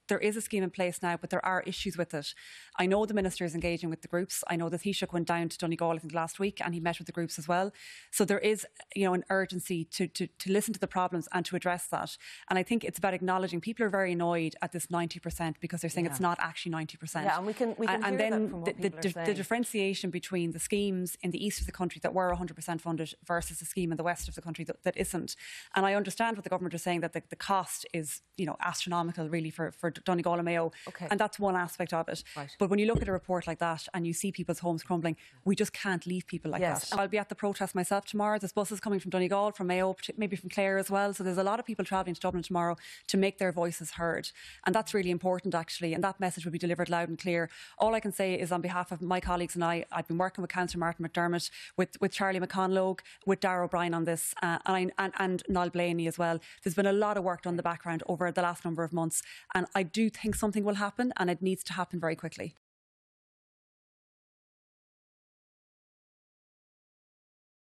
there is a scheme in place now, but there are issues with it. I know the Minister is engaging with the groups. I know the Taoiseach went down to Donegal, I think, last week, and he met with the groups as well. So there is, an urgency to listen to the problems and to address that. And I think it's about acknowledging people are very annoyed at this 90% because they're saying it's not actually 90%. Yeah, and we can and hear then that from what people are saying. The differentiation between the schemes in the east of the country that were 100% funded versus the scheme in the west of the country that isn't. And I understand what the government is saying, that the cost is, astronomical really for Donegal and Mayo. Okay. And that's one aspect of it. Right. But when you look at a report like that and you see people's homes crumbling, we just can't leave people like that. I'll be at the protest myself tomorrow. There's buses coming from Donegal, from Mayo, maybe from Clare as well. So there's a lot of people travelling to Dublin tomorrow to make their voices heard. And that's really important, actually. And that message will be delivered loud and clear. All I can say is, on behalf of my colleagues and I've been working with Councillor Martin McDermott, with Charlie McConlogue, with Darragh O'Brien on this, and Niall Blaney as well. There's been a lot of work done in the background over the last number of months. And I do think something will happen, and it needs to happen very quickly.